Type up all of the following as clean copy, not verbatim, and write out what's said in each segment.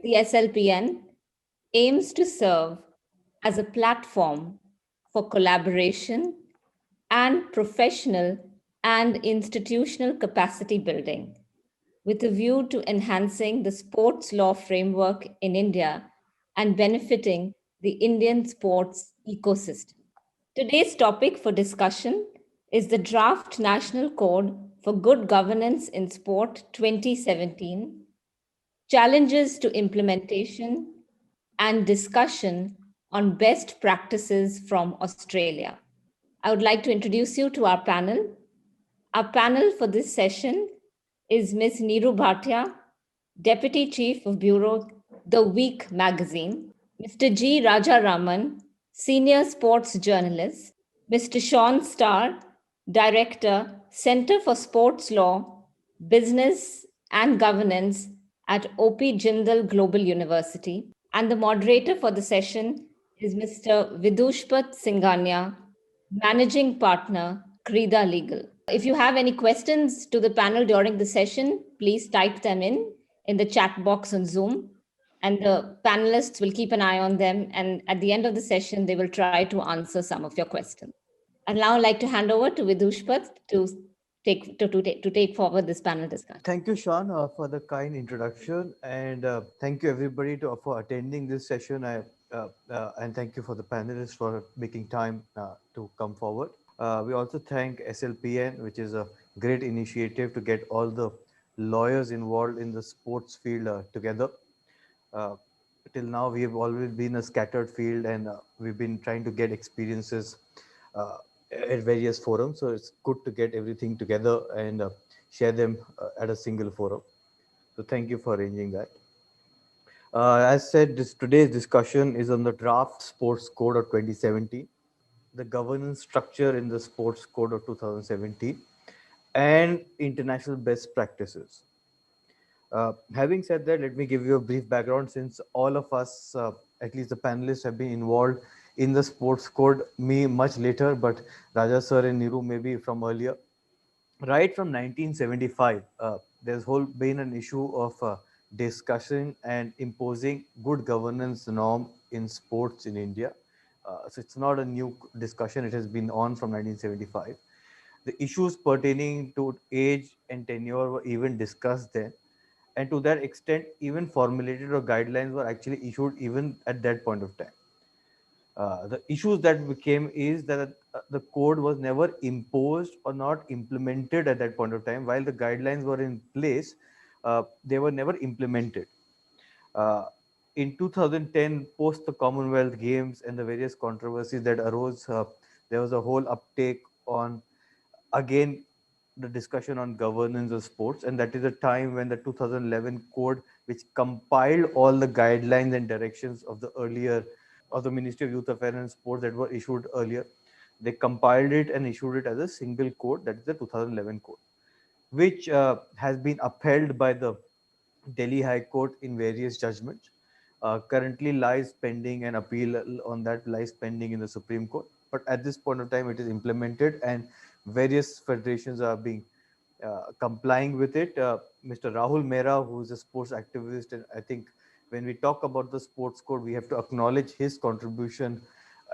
The SLPN aims to serve as a platform for collaboration and professional and institutional capacity building with a view to enhancing the sports law framework in India and benefiting the Indian sports ecosystem. Today's topic for discussion is the Draft National Code for Good Governance in Sport 2017, challenges to implementation, and discussion on best practices from Australia. I would like to introduce you to our panel. Our panel for this session is Ms. Neeru Bhatia, Deputy Chief of Bureau, The Week magazine, Mr. G. Rajaraman, Senior Sports Journalist, Mr. Shaun Starr, Director, Center for Sports Law, Business and Governance at OP Jindal Global University, and the moderator for the session is Mr. Vidushpat Singhania, Managing Partner, Krida Legal. If you have any questions to the panel during the session, please type them in the chat box on Zoom, and the panelists will keep an eye on them. And at the end of the session, they will try to answer some of your questions. I'd now like to hand over to Vidushpat to take forward this panel discussion. Thank you, Shaun, for the kind introduction, and thank you everybody for attending this session. And thank you for the panelists for making time to come forward. We also thank SLPN, which is a great initiative to get all the lawyers involved in the sports field together. Uh, till now, we have always been a scattered field, and we've been trying to get experiences uh, at various forums. So it's good to get everything together and share them at a single forum. So thank you for arranging that. As said, today's discussion is on the draft sports code of 2017, the governance structure in the sports code of 2017, and international best practices. Having said that, let me give you a brief background since all of us, at least the panelists, have been involved in the sports code, me much later, but Raja sir and Neeru maybe from earlier. Right from 1975, there's whole been an issue of discussing and imposing good governance norm in sports in India. So it's not a new discussion, it has been on from 1975. The issues pertaining to age and tenure were even discussed then, and to that extent even formulated or guidelines were actually issued even at that point of time. The issues that became is that the code was never imposed or not implemented at that point of time. While the guidelines were in place, they were never implemented. Uh, in 2010, post the Commonwealth Games and the various controversies that arose, there was a whole uptake on, again, the discussion on governance of sports, and that is a time when the 2011 code, which compiled all the guidelines and directions of the earlier of the Ministry of Youth Affairs and Sports that were issued earlier, they compiled it and issued it as a single code, that is the 2011 code, which has been upheld by the Delhi High Court in various judgments. Currently lies pending an appeal on that, lies pending in the Supreme Court. But at this point of time, it is implemented and various federations are being complying with it. Mr. Rahul Mehra, who is a sports activist, and I think when we talk about the sports code, we have to acknowledge his contribution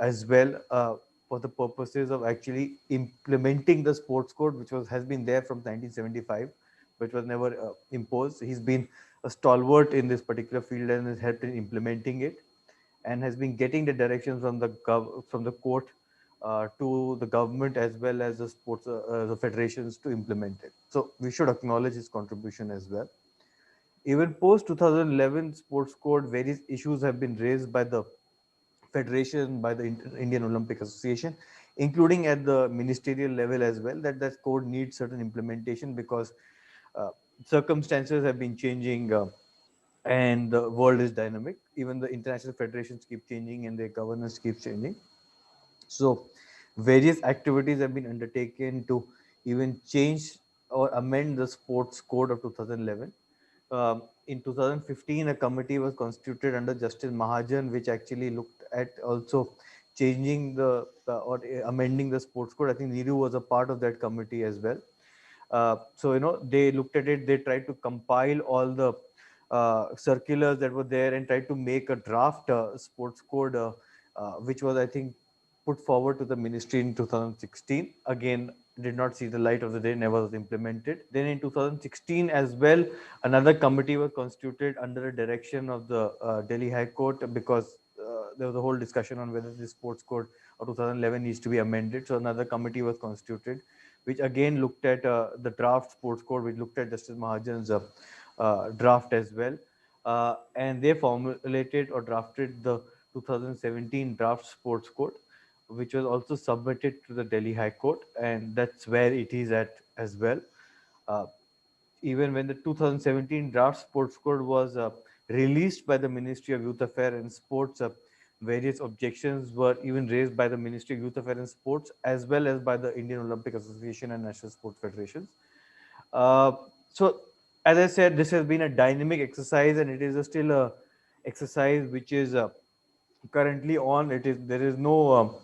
as well for the purposes of actually implementing the sports code, which has been there from 1975, which was never imposed. He's been a stalwart in this particular field and has helped in implementing it, and has been getting the directions from the court to the government as well as the sports the federations to implement it. So we should acknowledge his contribution as well. Even post 2011 sports code, various issues have been raised by the federation, by the Indian Olympic Association, including at the ministerial level as well, that that code needs certain implementation because uh, circumstances have been changing and the world is dynamic. Even the international federations keep changing and their governance keeps changing. So various activities have been undertaken to even change or amend the sports code of 2011. In 2015, a committee was constituted under Justice Mahajan, which actually looked at also changing or amending the sports code. I think Neeru was a part of that committee as well. So, they looked at it, they tried to compile all the circulars that were there and tried to make a draft sports code, which was, I think, put forward to the ministry in 2016. Again, did not see the light of the day, never was implemented. Then in 2016 as well, another committee was constituted under the direction of the Delhi High Court, because there was a whole discussion on whether the sports code of 2011 needs to be amended. So another committee was constituted, which again looked at the draft sports code, which looked at Justice Mahajan's draft as well. And they formulated or drafted the 2017 draft sports code, which was also submitted to the Delhi High Court, and that's where it is at as well. Uh, Even when the 2017 draft sports code was released by the Ministry of Youth Affairs and Sports, various objections were even raised by the Ministry of Youth Affairs and Sports, as well as by the Indian Olympic Association and National Sports Federations. Uh, so, as I said, this has been a dynamic exercise, and it is still a exercise which is currently on. It is There is no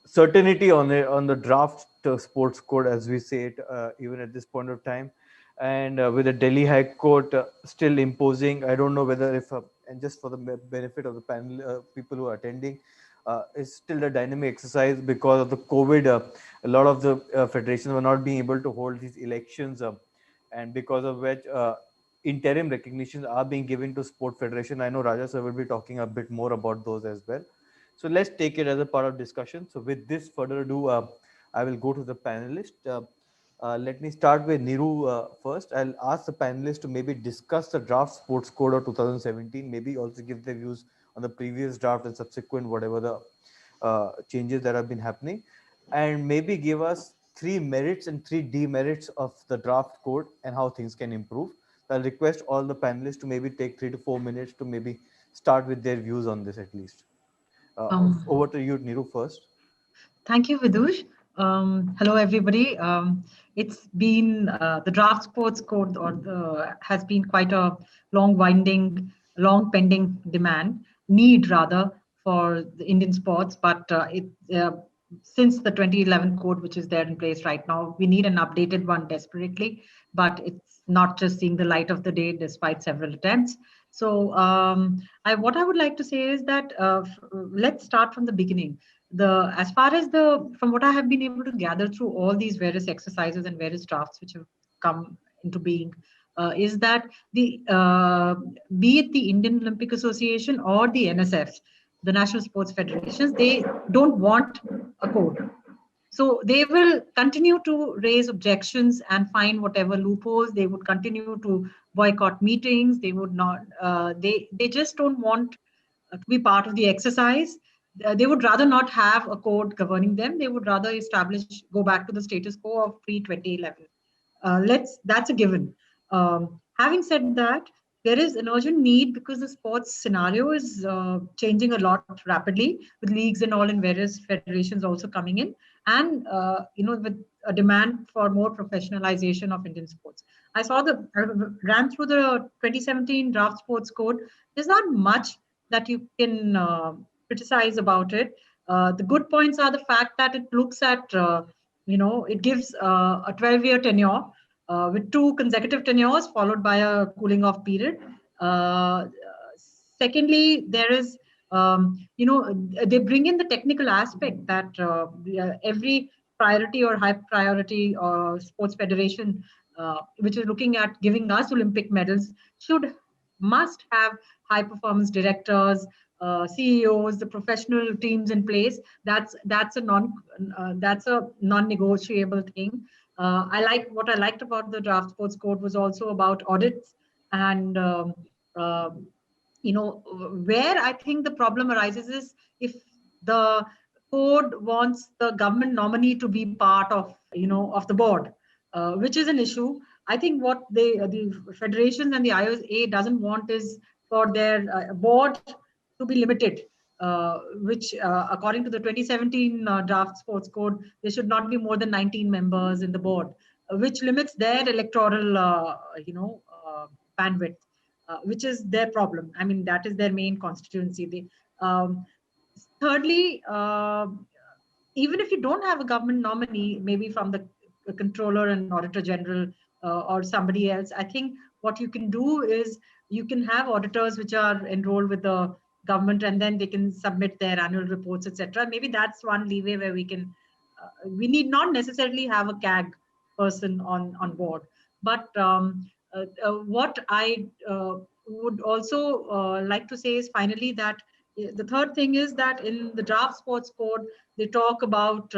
certainty on the draft sports code, as we say it, even at this point of time. And with the Delhi High Court still imposing, I don't know whether if and just for the benefit of the panel, people who are attending, it's still a dynamic exercise because of the COVID. A lot of the federations were not being able to hold these elections, and because of which interim recognitions are being given to sport federation. I know Raja sir will be talking a bit more about those as well. So let's take it as a part of discussion. So with this further ado, I will go to the panelist. Let me start with Neeru first. I'll ask the panelists to maybe discuss the draft sports code of 2017, maybe also give their views on the previous draft and subsequent whatever the changes that have been happening, and maybe give us three merits and three demerits of the draft code and how things can improve. I'll request all the panelists to maybe take 3 to 4 minutes to maybe start with their views on this at least. Over Um, to you, Niru, first. Thank you, Vidush. Hello, everybody. It's been the draft sports code has been quite a long winding, long pending need rather for the Indian sports. But since the 2011 code, which is there in place right now, we need an updated one desperately. But it's not just seeing the light of the day despite several attempts. So what I would like to say is that let's start from the beginning. The as far as the From what I have been able to gather through all these various exercises and various drafts which have come into being, is that the be it the Indian Olympic Association or the NSF, the National Sports Federations, they don't want a code. So they will continue to raise objections and find whatever loopholes. They would continue to boycott meetings. They would not. They just don't want to be part of the exercise. They would rather not have a code governing them. They would rather go back to the status quo of pre 2011. That's a given. Having said that, there is an urgent need because the sports scenario is changing a lot rapidly, with leagues and all in various federations also coming in, and with a demand for more professionalization of Indian sports. I ran through the 2017 draft sports code. There's not much that you can criticize about it. The good points are the fact that it looks at it gives a 12-year tenure with two consecutive tenures followed by a cooling off period. Uh, Secondly, there is, they bring in the technical aspect that every priority or high priority or sports federation, which is looking at giving us Olympic medals, must have high performance directors, CEOs, the professional teams in place. That's a non-negotiable thing. What I liked about the draft sports code was also about audits and uh, where I think the problem arises is if the code wants the government nominee to be part of of the board, which is an issue. I think what the federations and the IOA doesn't want is for their board to be limited, which according to the 2017 draft sports code, there should not be more than 19 members in the board, which limits their electoral bandwidth, which is their problem. I mean, that is their main constituency. Thirdly, even if you don't have a government nominee, maybe from the controller and auditor general or somebody else, I think what you can do is You can have auditors which are enrolled with the government, and then they can submit their annual reports, etc. Maybe that's one leeway where we can. We need not necessarily have a CAG person on board, but what I would also like to say is finally that the third thing is that in the draft sports code they talk about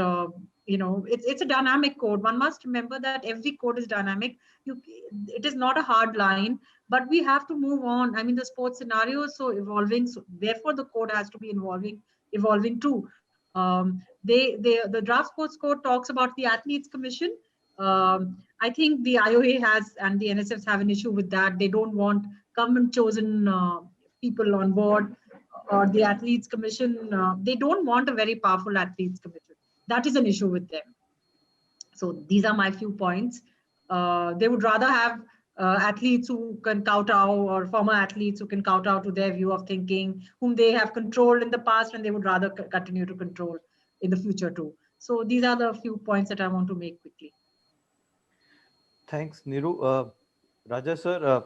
it's a dynamic code. One must remember that every code is dynamic. It is not a hard line, but we have to move on. I mean, the sports scenario is so evolving, so therefore the code has to be evolving too. The draft sports code talks about the athletes commission. I think the IOA has and the NSFs have an issue with that. They don't want government chosen people on board, or the athletes commission. They don't want a very powerful athletes commission. That is an issue with them. So these are my few points. They would rather have athletes who can kowtow, or former athletes who can kowtow to their view of thinking, whom they have controlled in the past, and they would rather continue to control in the future too. So these are the few points that I want to make quickly. Thanks, Neeru. Raja sir,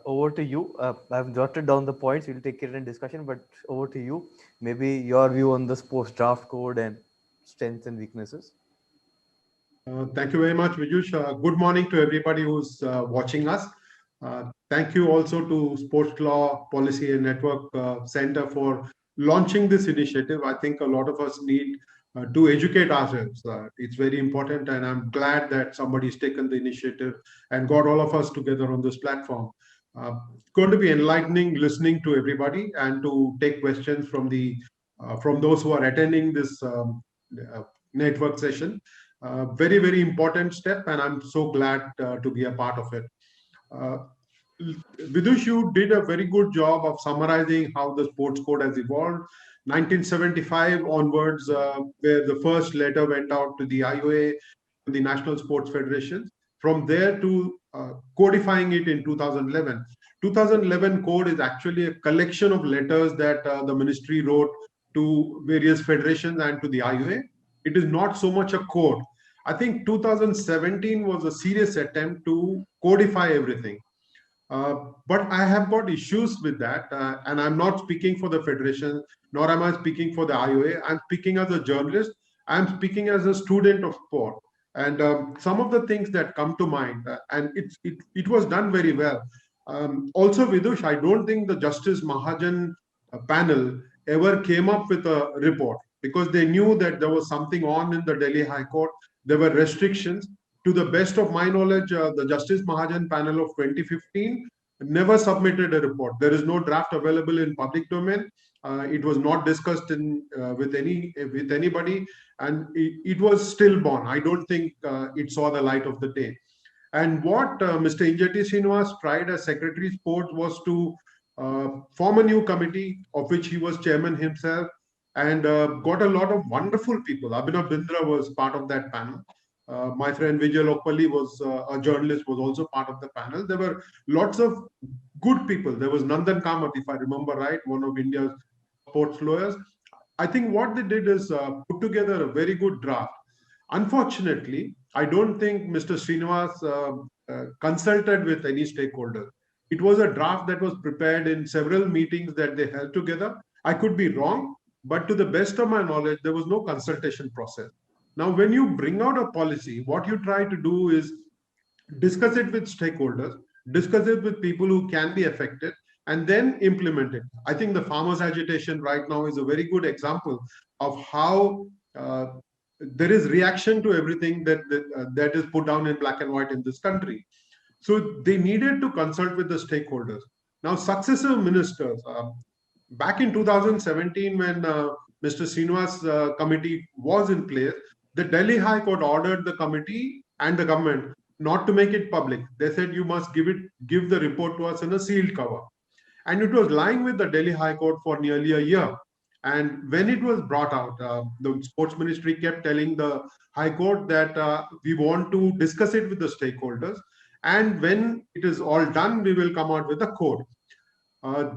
over to you. I've jotted down the points. We'll take it in discussion, but over to you. Maybe your view on the sports draft code and strengths and weaknesses. Thank you very much, Vidush. Good morning to everybody who's watching us. Thank you also to Sports Law Policy and Network Center for launching this initiative. I think a lot of us need to educate ourselves. It's very important, and I'm glad that somebody's taken the initiative and got all of us together on this platform. It's going to be enlightening listening to everybody and to take questions from those who are attending this network session. Very, very important step, and I'm so glad to be a part of it. Vidush, you did a very good job of summarizing how the sports code has evolved. 1975 onwards, where the first letter went out to the IOA, the National Sports Federations. From there to codifying it in 2011. 2011 code is actually a collection of letters that the ministry wrote to various federations and to the IOA. It is not so much a code. I think 2017 was a serious attempt to codify everything. But I have got issues with that, and I'm not speaking for the federation, nor am I speaking for the IOA. I'm speaking as a journalist. I'm speaking as a student of sport. And some of the things that come to mind, and it was done very well. Also, Vidush, I don't think the Justice Mahajan panel ever came up with a report, because they knew that there was something on in the Delhi High Court. There were restrictions. To the best of my knowledge, the Justice Mahajan panel of 2015 never submitted a report. There is no draft available in public domain. It was not discussed with anybody, and it was stillborn. I don't think it saw the light of the day. And what Mr. Injeti Srinivas tried as Secretary Sports was to form a new committee, of which he was chairman himself, and got a lot of wonderful people. Abhinav Bindra was part of that panel. My friend Vijay Lokpalli was a journalist, was also part of the panel. There were lots of good people. There was Nandan Kamath, if I remember right, one of India's sports lawyers. I think what they did is put together a very good draft. Unfortunately, I don't think Mr. Srinivas consulted with any stakeholder. It was a draft that was prepared in several meetings that they held together. I could be wrong, but to the best of my knowledge, there was no consultation process. Now, when you bring out a policy, what you try to do is discuss it with stakeholders, discuss it with people who can be affected, and then implement it. I think the farmers' agitation right now is a very good example of how there is reaction to everything that is put down in black and white in this country. So they needed to consult with the stakeholders. Now, successive ministers, back in 2017, when Mr. Srinivas committee was in place, the Delhi High Court ordered the committee and the government not to make it public. They said you must give the report to us in a sealed cover. And it was lying with the Delhi High Court for nearly a year. And when it was brought out, the sports ministry kept telling the High Court that we want to discuss it with the stakeholders. And when it is all done, we will come out with a code.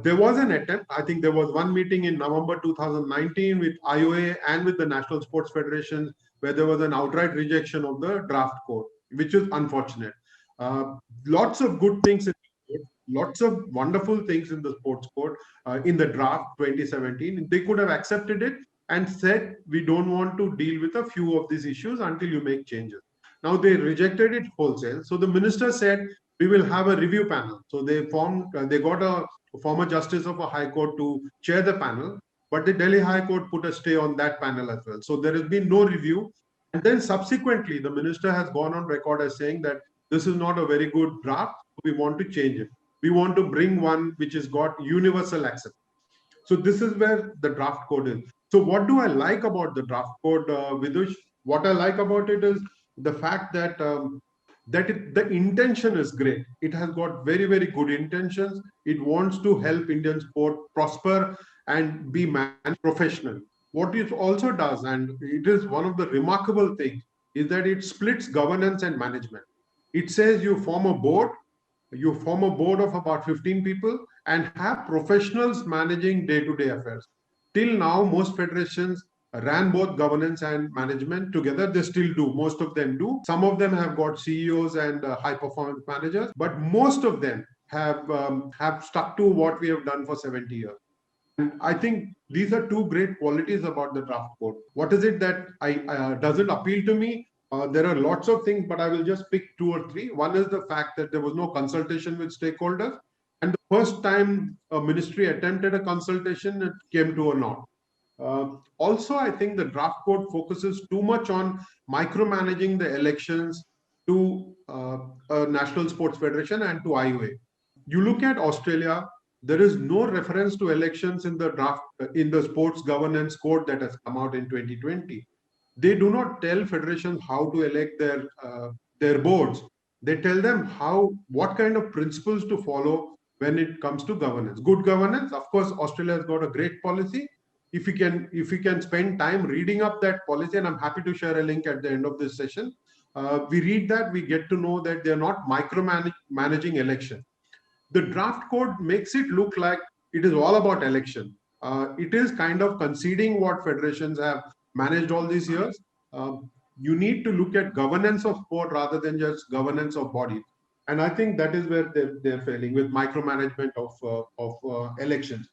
There was an attempt. I think there was one meeting in November 2019 with IOA and with the National Sports Federation, where there was an outright rejection of the draft code, which is unfortunate. Lots of good things in it, lots of wonderful things in the sports code in the draft 2017. They could have accepted it and said, we don't want to deal with a few of these issues until you make changes. Now they rejected it wholesale. So the minister said, we will have a review panel. So they got a former justice of a high court to chair the panel, but the Delhi High Court put a stay on that panel as well. So there has been no review. And then subsequently, the minister has gone on record as saying that this is not a very good draft. We want to change it. We want to bring one which has got universal acceptance. So this is where the draft code is. So what do I like about the draft code, Vidush? What I like about it is the fact that the intention is great. It has got very, very good intentions. It wants to help Indian sport prosper and be managed professionally. What it also does, and it is one of the remarkable things, is that it splits governance and management. It says you form a board of about 15 people and have professionals managing day-to-day affairs. Till now, most federations ran both governance and management together. They still do. Most of them do. Some of them have got CEOs and high performance managers, but most of them have stuck to what we have done for 70 years. And I think these are two great qualities about the draft code. What is it that doesn't appeal to me? There are lots of things, but I will just pick two or three. One is the fact that there was no consultation with stakeholders. And the first time a ministry attempted a consultation, it came to a naught. Also, I think the draft code focuses too much on micromanaging the elections to a National Sports Federation and to IOA. You look at Australia, there is no reference to elections in the draft in the sports governance code that has come out in 2020. They do not tell federations how to elect their boards. They tell them what kind of principles to follow when it comes to governance. Good governance, of course, Australia has got a great policy. If you can spend time reading up that policy, and I'm happy to share a link at the end of this session, we read that, we get to know that they're not micromanaging election. The draft code makes it look like it is all about election. It is kind of conceding what federations have managed all these years. You need to look at governance of sport rather than just governance of bodies. And I think that is where they're failing with micromanagement of elections.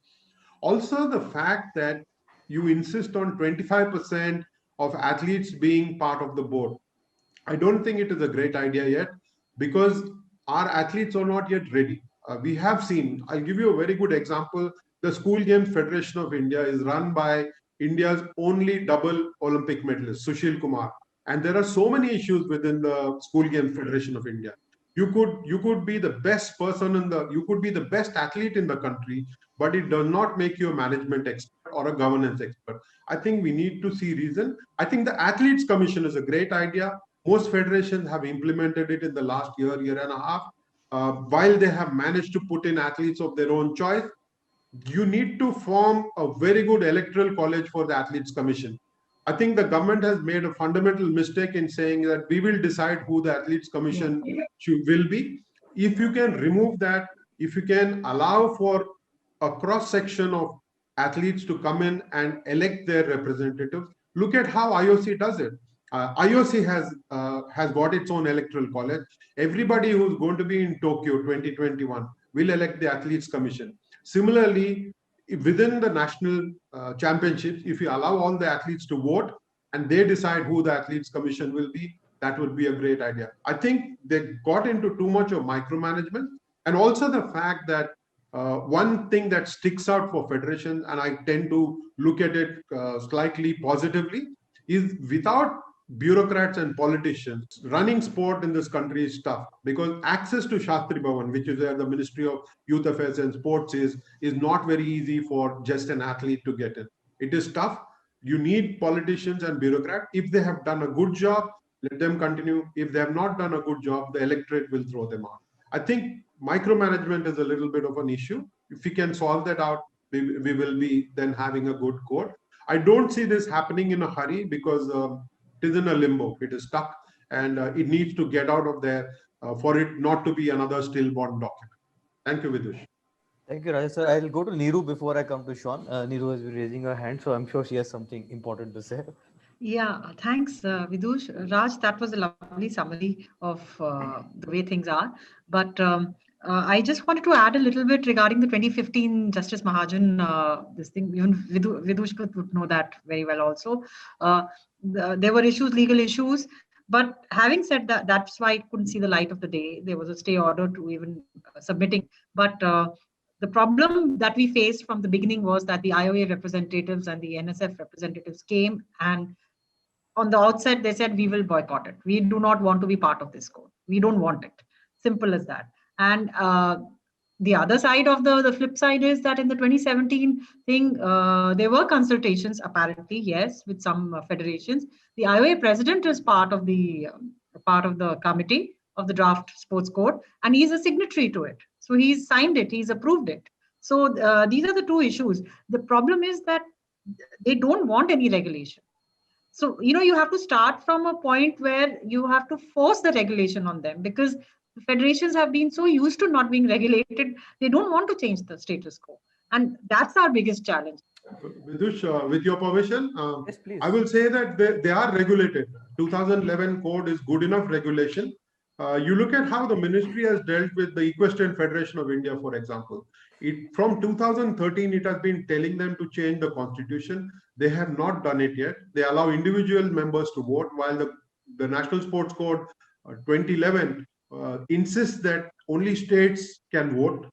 Also, the fact that you insist on 25% of athletes being part of the board. I don't think it is a great idea yet because our athletes are not yet ready. We have seen, I'll give you a very good example. The School Games Federation of India is run by India's only double Olympic medalist, Sushil Kumar. And there are so many issues within the School Games Federation of India. You could be the best person you could be the best athlete in the country, but it does not make you a management expert or a governance expert. I think we need to see reason. I think the Athletes Commission is a great idea. Most federations have implemented it in the last year and a half. While they have managed to put in athletes of their own choice, you need to form a very good electoral college for the Athletes Commission. I think the government has made a fundamental mistake in saying that we will decide who the Athletes Commission will be. If you can remove that, if you can allow for a cross section of athletes to come in and elect their representatives, look at how IOC does it. IOC has got its own electoral college. Everybody who's going to be in Tokyo 2021 will elect the Athletes Commission. Similarly, within the national championships, if you allow all the athletes to vote and they decide who the Athletes Commission will be, that would be a great idea. I think they got into too much of micromanagement, and also the fact that one thing that sticks out for federations, and I tend to look at it slightly positively, is without bureaucrats and politicians, running sport in this country is tough because access to Shastri Bhavan, which is where the Ministry of Youth Affairs and Sports is not very easy for just an athlete to get in. It is tough. You need politicians and bureaucrats. If they have done a good job, let them continue. If they have not done a good job, the electorate will throw them out. I think micromanagement is a little bit of an issue. If we can solve that out, we will be then having a good code. I don't see this happening in a hurry because it is in a limbo. It is stuck and it needs to get out of there for it not to be another stillborn document. Thank you, Vidush. Thank you, Raj. Sir, I'll go to Neeru before I come to Shaun. Neeru has been raising her hand, so I'm sure she has something important to say. Yeah, thanks, Vidush. Raj, that was a lovely summary of the way things are. But I just wanted to add a little bit regarding the 2015 Justice Mahajan, this thing, even Vidushpat would know that very well also. There were issues, legal issues, but having said that, that's why it couldn't see the light of the day. There was a stay order to even submitting. But the problem that we faced from the beginning was that the IOA representatives and the NSF representatives came, and on the outset they said we will boycott it. We do not want to be part of this code. We don't want it. Simple as that. And the other side of the flip side is that in the 2017 thing, there were consultations apparently, yes, with some federations. The IOA president is part of the committee of the draft sports code, and he's a signatory to it. So he's signed it, he's approved it. So these are the two issues. The problem is that they don't want any regulation. So, you have to start from a point where you have to force the regulation on them, because the federations have been so used to not being regulated, they don't want to change the status quo. And that's our biggest challenge. Vidush, with your permission, Yes, please. I will say that they are regulated. 2011 code is good enough regulation. You look at how the ministry has dealt with the Equestrian Federation of India, for example. From 2013, it has been telling them to change the constitution. They have not done it yet. They allow individual members to vote, while the National Sports Code 2011 insists that only states can vote.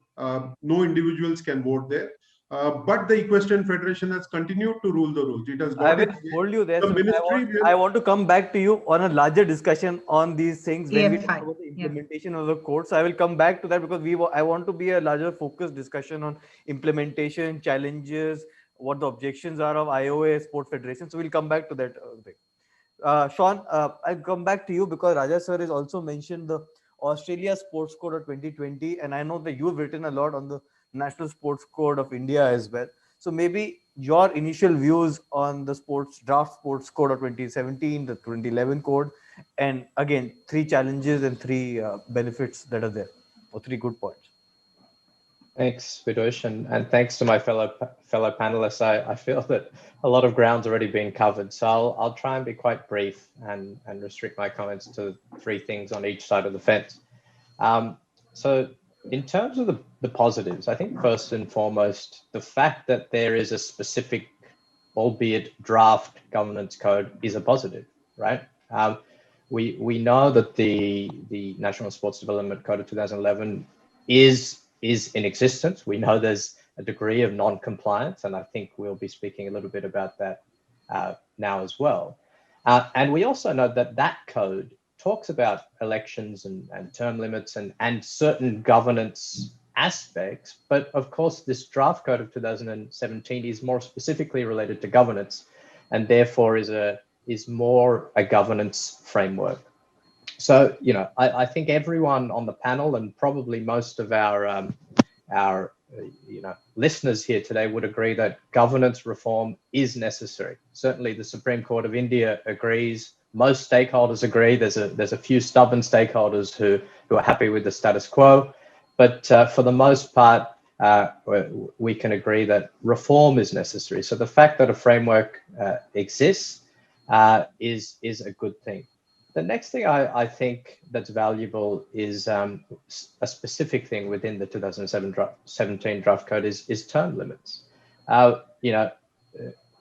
No individuals can vote there. But the Equestrian Federation has continued to rule the rules. It has got I will hold you there. The So ministry I want to come back to you on a larger discussion on these things when we Yeah, talk fine. about the Yeah. implementation of the code. So I will come back to that because I want to be a larger focused discussion on implementation, challenges, what the objections are of IOA Sport Federation. So we'll come back to that. Shaun, I'll come back to you because Raja sir has also mentioned the Australia Sports Code of 2020, and I know that you've written a lot on the National Sports Code of India as well. So maybe your initial views on the draft sports code of 2017, the 2011 code, and again, three challenges and three benefits that are there, or three good points. Thanks, Vidush, and thanks to my fellow panelists. I feel that a lot of ground's already been covered, so I'll try and be quite brief and restrict my comments to three things on each side of the fence. So in terms of the positives, I think first and foremost, the fact that there is a specific, albeit draft governance code is a positive, right? We know that the National Sports Development Code of 2011 is in existence. We know there's a degree of non-compliance, and I think we'll be speaking a little bit about that now as well. And we also know that code talks about elections and term limits and certain governance aspects, but of course this draft code of 2017 is more specifically related to governance, and therefore is more a governance framework. So, I think everyone on the panel and probably most of our listeners here today would agree that governance reform is necessary. Certainly, the Supreme Court of India agrees. Most stakeholders agree. There's a few stubborn stakeholders who are happy with the status quo, but for the most part, we can agree that reform is necessary. So the fact that a framework exists is a good thing. The next thing I think that's valuable is a specific thing within the 2017 draft code is term limits.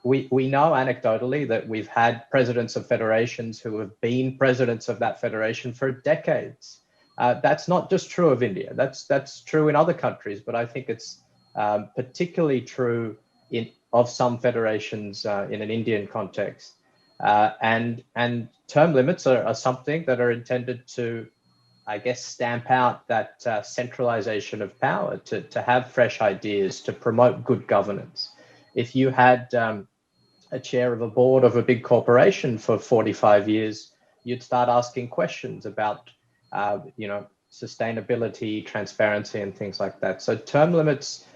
We know anecdotally that we've had presidents of federations who have been presidents of that federation for decades. That's not just true of India. That's true in other countries, but I think it's particularly true of some federations in an Indian context. And term limits are something that are intended to, I guess, stamp out that centralization of power, to have fresh ideas, to promote good governance. If you had a chair of a board of a big corporation for 45 years, you'd start asking questions about, sustainability, transparency, and things like that. So term limits,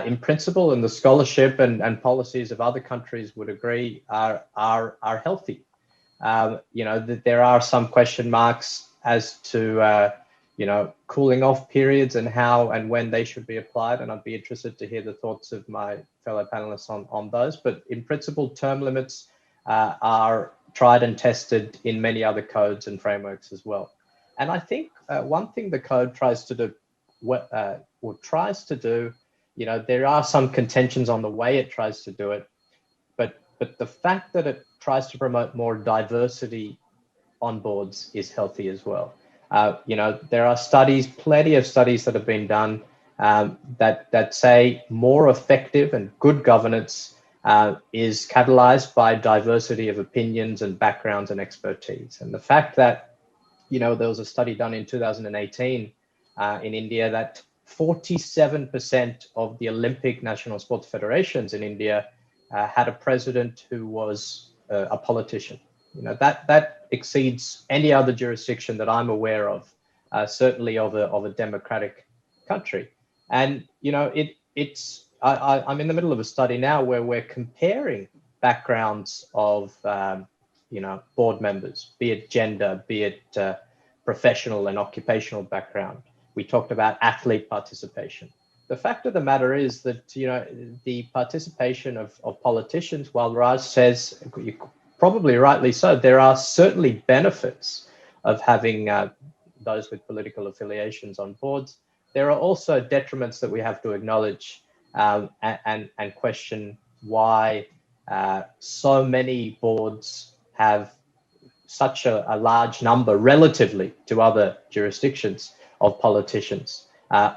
in principle, and the scholarship and policies of other countries would agree are healthy. That there are some question marks as to cooling off periods and how and when they should be applied, and I'd be interested to hear the thoughts of my fellow panelists on those. But in principle, term limits are tried and tested in many other codes and frameworks as well. And I think one thing the code tries to do or tries to do, there are some contentions on the way it tries to do it, but the fact that it tries to promote more diversity on boards is healthy as well. There are studies, plenty of studies that have been done that say more effective and good governance is catalyzed by diversity of opinions and backgrounds and expertise. And the fact that, there was a study done in 2018 in India that 47% of the Olympic national sports federations in India had a president who was a politician. That exceeds any other jurisdiction that I'm aware of, certainly of a democratic country. And I'm in the middle of a study now where we're comparing backgrounds of board members, be it gender, be it professional and occupational background. We talked about athlete participation. The fact of the matter is that the participation of politicians, while Raj says, probably rightly so, there are certainly benefits of having those with political affiliations on boards. There are also detriments that we have to acknowledge and question why so many boards have such a large number relatively to other jurisdictions of politicians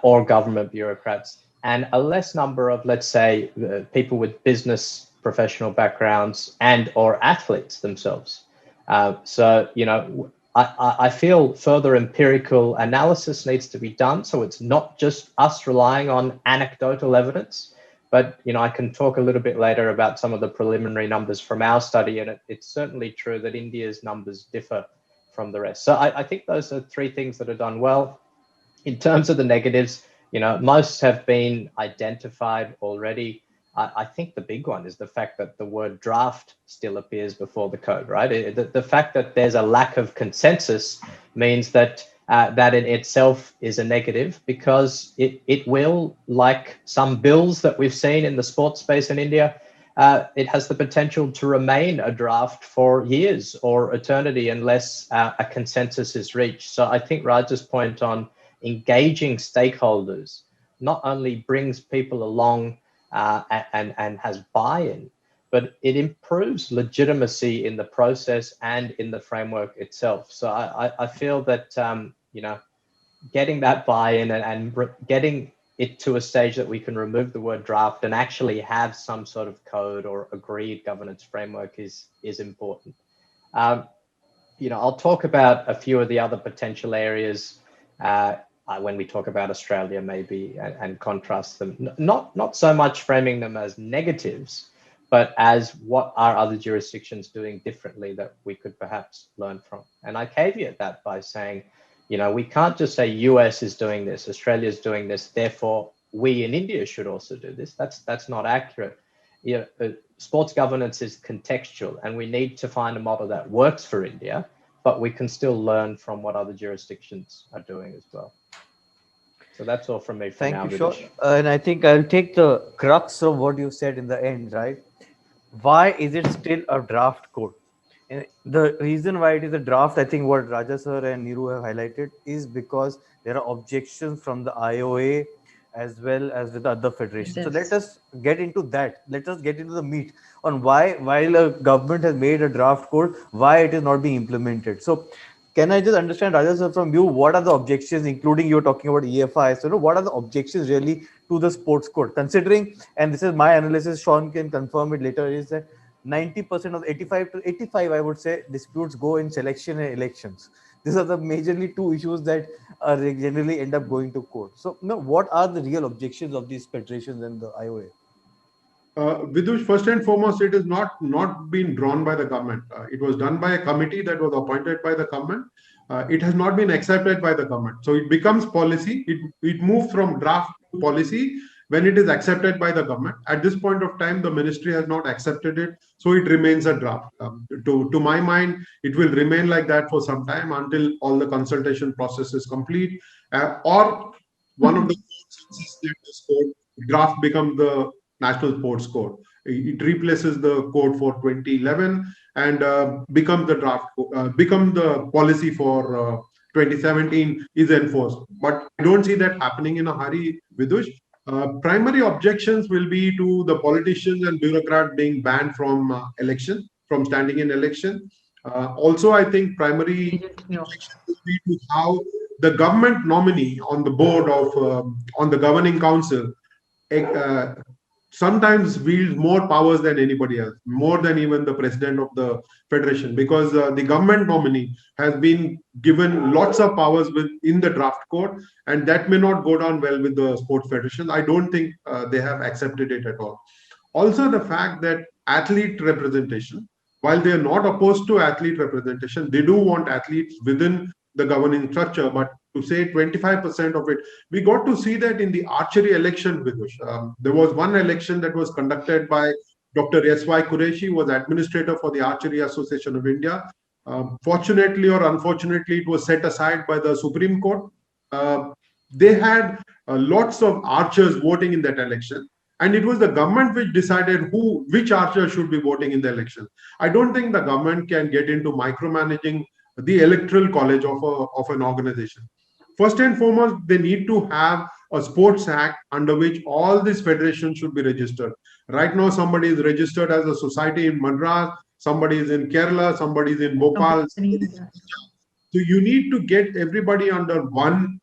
or government bureaucrats, and a less number of, let's say, people with business professional backgrounds and or athletes themselves. So, I feel further empirical analysis needs to be done. So it's not just us relying on anecdotal evidence, but, I can talk a little bit later about some of the preliminary numbers from our study. And it's certainly true that India's numbers differ from the rest. So I think those are three things that are done well. In terms of the negatives, most have been identified already. I think the big one is the fact that the word draft still appears before the code, right? The fact that there's a lack of consensus means that that in itself is a negative, because it will, like some bills that we've seen in the sports space in India, it has the potential to remain a draft for years or eternity unless a consensus is reached. So I think Raj's point on engaging stakeholders not only brings people along and has buy-in, but it improves legitimacy in the process and in the framework itself. So I feel that, getting that buy-in and getting it to a stage that we can remove the word draft and actually have some sort of code or agreed governance framework is important. I'll talk about a few of the other potential areas when we talk about Australia, maybe, and contrast them. Not so much framing them as negatives, but as what are other jurisdictions doing differently that we could perhaps learn from. And I caveat that by saying, we can't just say US is doing this, Australia is doing this, therefore we in India should also do this. That's not accurate. Sports governance is contextual, and we need to find a model that works for India, but we can still learn from what other jurisdictions are doing as well. So that's all from me for now. Thank you, Shaun. And I think I'll take the crux of what you said in the end, right? Why is it still a draft code? And the reason why it is a draft, I think what Raja sir and Neeru have highlighted, is because there are objections from the IOA as well as with the other federations. So let us get into that. Let us get into the meat on why, while a government has made a draft code, why it is not being implemented. So can I just understand, Raja sir, from you, what are the objections, including you're talking about EFI? So what are the objections really to the sports code, considering, and this is my analysis, Shaun can confirm it later, is that 90% of 85 to 85, I would say, disputes go in selection and elections. These are the majorly two issues that generally end up going to court. So what are the real objections of these federations and the IOA? Vidush, first and foremost, it is not been drawn by the government. It was done by a committee that was appointed by the government. It has not been accepted by the government. So it becomes policy. It moves from draft to policy when it is accepted by the government. At this point of time, the ministry has not accepted it. So it remains a draft. To my mind, it will remain like that for some time until all the consultation process is complete. Or one of the courts that this code draft becomes the National Sports Code. It replaces the code for 2011 and becomes the draft, become the policy for 2017 is enforced. But I don't see that happening in a hurry, Vidush. Primary objections will be to the politicians and bureaucrats being banned from election, from standing in election. Also, I think primary objection will be to how the government nominee on the board of on the governing council uh, sometimes wields more powers than anybody else, more than even the president of the federation, because the government nominee has been given lots of powers in the draft code, and that may not go down well with the sports federation. I don't think they have accepted it at all. Also, the fact that athlete representation, while they are not opposed to athlete representation, they do want athletes within the governing structure, but to say 25% of it, we got to see that in the archery election, Vidush. There was one election that was conducted by Dr. S.Y. Qureshi, was administrator for the Archery Association of India. Fortunately or unfortunately, it was set aside by the Supreme Court. They had lots of archers voting in that election, and it was the government which decided which archer should be voting in the election. I don't think the government can get into micromanaging the electoral college of an organization. First and foremost, they need to have a sports act under which all these federations should be registered. Right now, somebody is registered as a society in Madras, somebody is in Kerala, somebody is in Bhopal. So you need to get everybody under one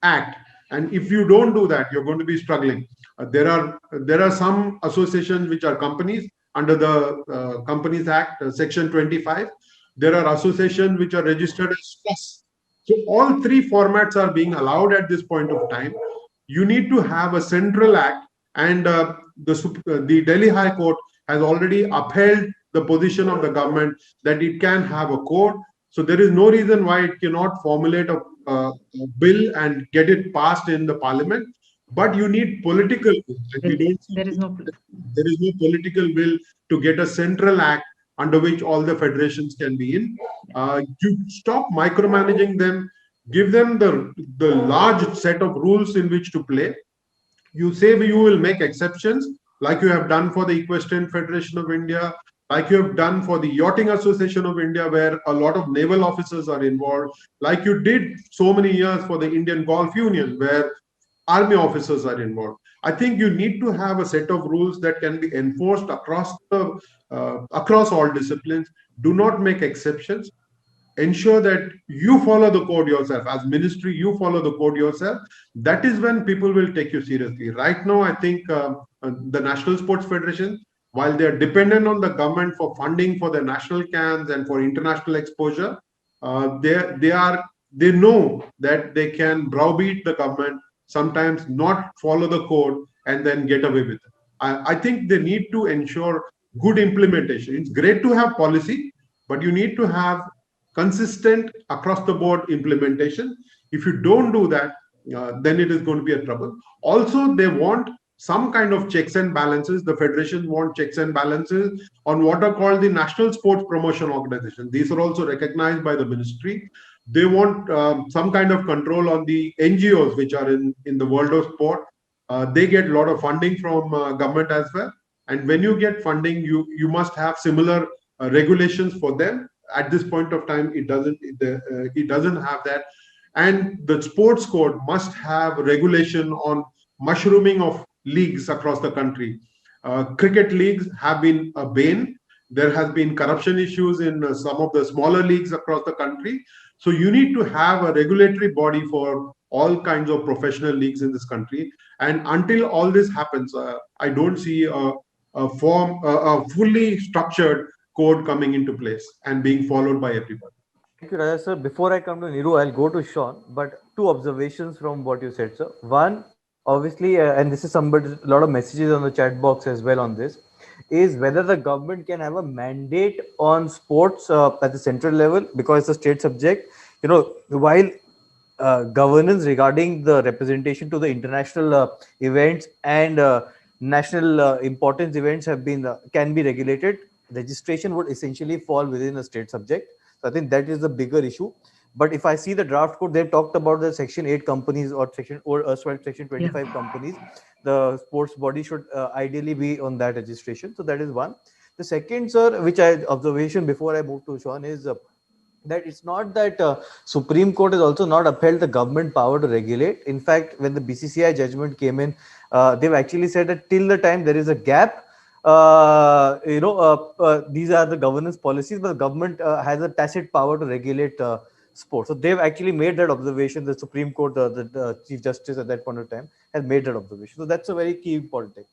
act, and if you don't do that, you're going to be struggling. There are some associations which are companies under the Companies Act, Section 25. There are associations which are registered as trusts. So all three formats are being allowed at this point of time. You need to have a central act, and the Delhi High Court has already upheld the position of the government that it can have a code. So there is no reason why it cannot formulate a bill and get it passed in the parliament. But you need political will. There is no political will to get a central act under which all the federations can be in. You stop micromanaging them, give them the large set of rules in which to play. You say you will make exceptions, like you have done for the Equestrian Federation of India, like you have done for the Yachting Association of India, where a lot of naval officers are involved, like you did so many years for the Indian Golf Union, where army officers are involved. I think you need to have a set of rules that can be enforced across all disciplines. Do not make exceptions. Ensure that you follow the code yourself. As ministry, you follow the code yourself. That is when people will take you seriously. Right now, I think the National Sports Federation, while they are dependent on the government for funding for their national camps and for international exposure, they know that they can browbeat the government, sometimes not follow the code, and then get away with it. I think they need to ensure good implementation. It's great to have policy, but you need to have consistent across the board implementation. If you don't do that, then it is going to be a trouble. Also, they want some kind of checks and balances. The federation want checks and balances on what are called the National Sports Promotion Organization. These are also recognized by the ministry. They want some kind of control on the NGOs which are in the world of sport. They get a lot of funding from government as well. And when you get funding, you must have similar regulations for them. At this point of time, it doesn't have that. And the sports code must have regulation on mushrooming of leagues across the country. Cricket leagues have been a bane. There has been corruption issues in some of the smaller leagues across the country. So you need to have a regulatory body for all kinds of professional leagues in this country. And until all this happens, I don't see a fully structured code coming into place and being followed by everybody. Thank you, Raja sir. Before I come to Neeru, I'll go to Shaun. But two observations from what you said, sir. One, obviously, and this is a lot of messages on the chat box as well on this, is whether the government can have a mandate on sports at the central level, because it's a state subject. You know, while governance regarding the representation to the international events and national importance events have been can be regulated, registration would essentially fall within a state subject. So I think that is the bigger issue. But if I see the draft code, they talked about the Section 8 companies or Section 25 companies. The sports body should ideally be on that registration. So that is one. The second, sir, which I observation before I move to Shaun, is that it's not that Supreme Court has also not upheld the government power to regulate. In fact, when the BCCI judgment came in, they've actually said that till the time there is a gap, these are the governance policies, but the government has a tacit power to regulate sports. So they've actually made that observation. The Supreme Court, the Chief Justice at that point of time, has made that observation. So that's a very key important thing.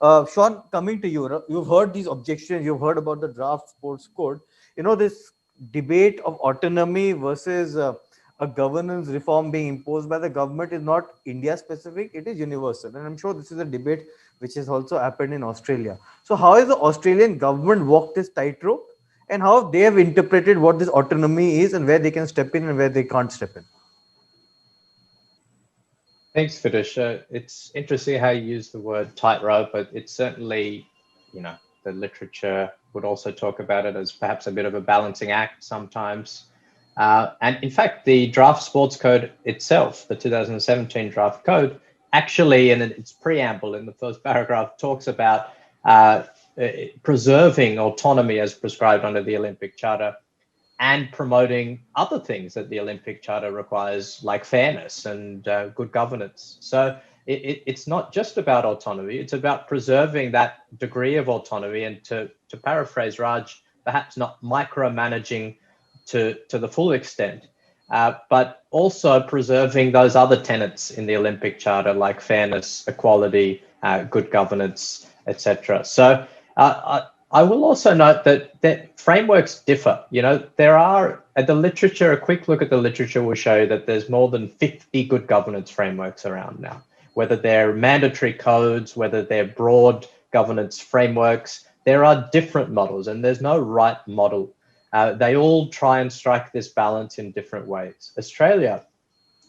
Shaun, coming to you, you've heard these objections, you've heard about the draft sports code. This debate of autonomy versus a governance reform being imposed by the government is not India specific, it is universal. And I'm sure this is a debate which has also happened in Australia. So, how has the Australian government walked this tightrope, and how they have interpreted what this autonomy is and where they can step in and where they can't step in? Thanks, Vidusha. It's interesting how you use the word tightrope, but it's certainly, the literature would also talk about it as perhaps a bit of a balancing act sometimes. And in fact, the draft sports code itself, the 2017 draft code, actually in its preamble in the first paragraph talks about preserving autonomy as prescribed under the Olympic Charter and promoting other things that the Olympic Charter requires, like fairness and good governance. So it's not just about autonomy, it's about preserving that degree of autonomy and to paraphrase Raj, perhaps not micromanaging to the full extent, but also preserving those other tenets in the Olympic Charter, like fairness, equality, good governance, etc. So I will also note that frameworks differ. There are, at the literature, a quick look at the literature will show you that there's more than 50 good governance frameworks around now, whether they're mandatory codes, whether they're broad governance frameworks. There are different models and there's no right model. They all try and strike this balance in different ways. Australia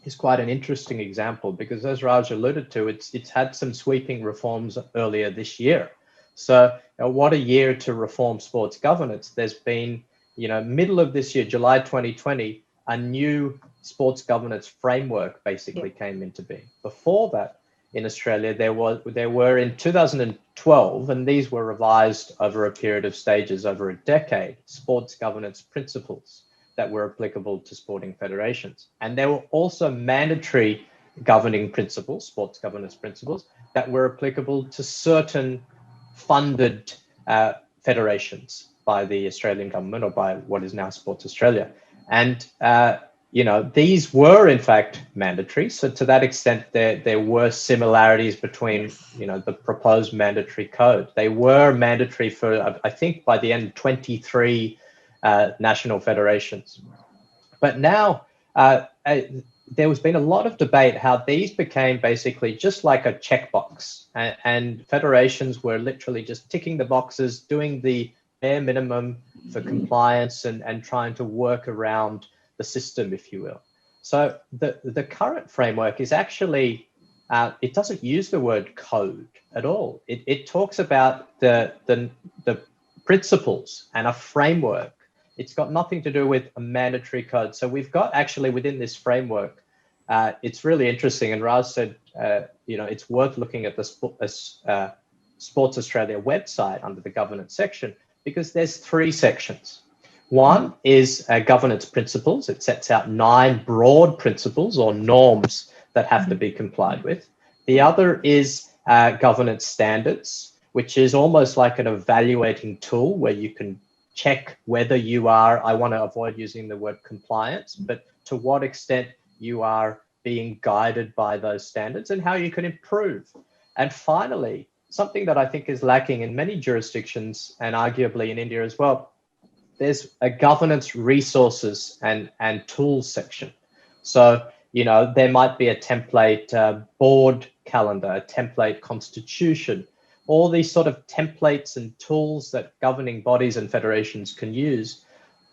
is quite an interesting example because, as Raj alluded to, it's had some sweeping reforms earlier this year. So what a year to reform sports governance. There's been, middle of this year, July 2020, a new sports governance framework basically came into being. Before that, in Australia, there were in 2012, and these were revised over a period of stages over a decade, sports governance principles that were applicable to sporting federations. And there were also mandatory governing principles, sports governance principles, that were applicable to certain funded federations by the Australian government or by what is now Sports Australia. And, these were in fact mandatory. So to that extent, there were similarities between, the proposed mandatory code. They were mandatory for, I think by the end, 23 national federations. But now there has been a lot of debate how these became basically just like a checkbox, and federations were literally just ticking the boxes, doing the bare minimum for compliance and trying to work around the system, if you will. So the current framework is actually, it doesn't use the word code at all. It talks about the principles and a framework. It's got nothing to do with a mandatory code. So we've got actually within this framework, it's really interesting. And Raj said, it's worth looking at the Sports Australia website under the governance section, because there's 3 sections. One is governance principles. It sets out 9 broad principles or norms that have to be complied with. The other is governance standards, which is almost like an evaluating tool where you can check whether you are, I want to avoid using the word compliance, but to what extent you are being guided by those standards and how you can improve. And finally, something that I think is lacking in many jurisdictions and arguably in India as well, there's a governance resources and tools section. So, there might be a template board calendar, a template constitution, all these sort of templates and tools that governing bodies and federations can use.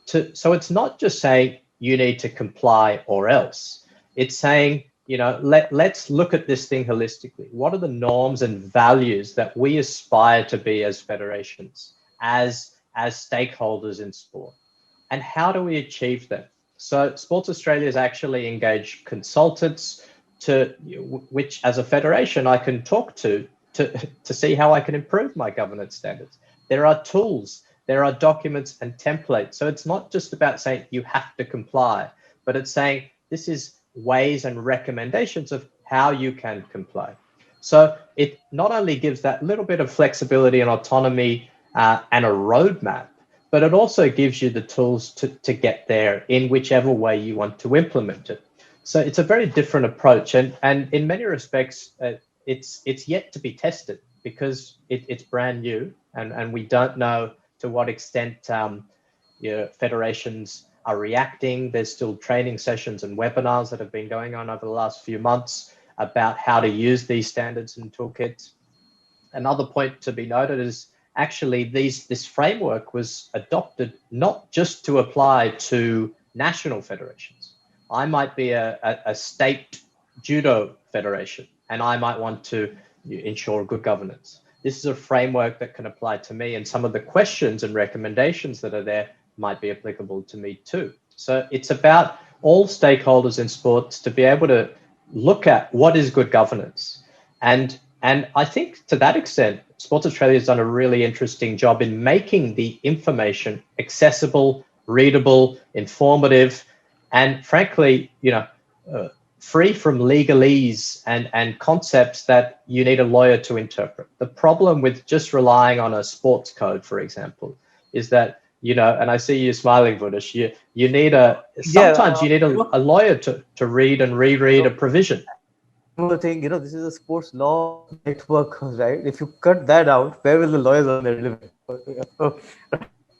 So it's not just saying you need to comply or else. It's saying, let's look at this thing holistically. What are the norms and values that we aspire to be as federations, as stakeholders in sport? And how do we achieve them? So Sports Australia has actually engaged consultants which as a federation I can talk to see how I can improve my governance standards. There are tools There are documents and templates. So it's not just about saying you have to comply, but it's saying this is ways and recommendations of how you can comply. So it not only gives that little bit of flexibility and autonomy and a roadmap, but it also gives you the tools to get there in whichever way you want to implement it. So it's a very different approach, and in many respects, it's yet to be tested because it's brand new, and we don't know to what extent federations are reacting. There's still training sessions and webinars that have been going on over the last few months about how to use these standards and toolkits. Another point to be noted is actually this framework was adopted not just to apply to national federations. I might be a state judo federation, and I might want to ensure good governance. This is a framework that can apply to me, and some of the questions and recommendations that are there might be applicable to me too. So it's about all stakeholders in sports to be able to look at what is good governance. And I think to that extent, Sports Australia has done a really interesting job in making the information accessible, readable, informative, and frankly, free from legalese and concepts that you need a lawyer to interpret. The problem with just relying on a sports code, for example, is that, and I see you smiling, Vidush, you need sometimes you need a lawyer to read and reread a provision. One thing, this is a sports law network, right? If you cut that out, where will the lawyers on their living?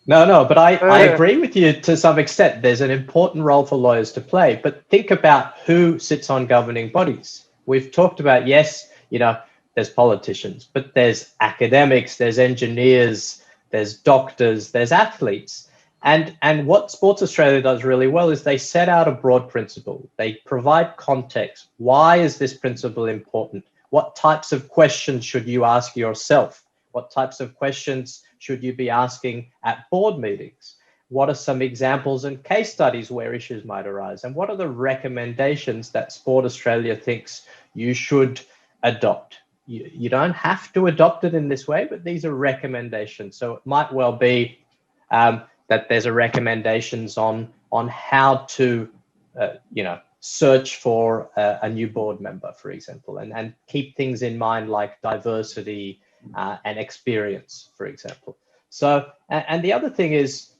No, but I agree with you to some extent. There's an important role for lawyers to play, but think about who sits on governing bodies. We've talked about, yes, there's politicians, but there's academics, there's engineers, there's doctors, there's athletes. And what Sports Australia does really well is they set out a broad principle. They provide context. Why is this principle important? What types of questions should you ask yourself? What types of questions should you be asking at board meetings? What are some examples and case studies where issues might arise? And what are the recommendations that Sport Australia thinks you should adopt? You don't have to adopt it in this way, but these are recommendations. So it might well be that there's a recommendations on how to, search for a new board member, for example, and keep things in mind like diversity and experience, for example. So, and the other thing is,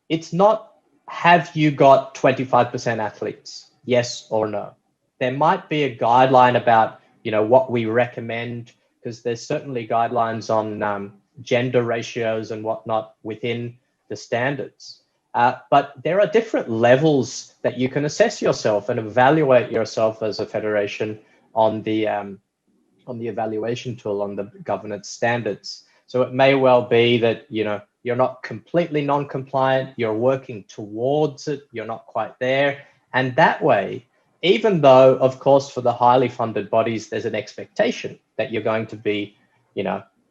it's not, have you got 25% athletes? Yes or no? There might be a guideline about, what we recommend, because there's certainly guidelines on gender ratios and whatnot within the standards. But there are different levels that you can assess yourself and evaluate yourself as a federation on the evaluation tool, on the governance standards. So it may well be that, you're not completely non-compliant, you're working towards it, you're not quite there. And that way, even though, of course, for the highly funded bodies, there's an expectation that you're going to be,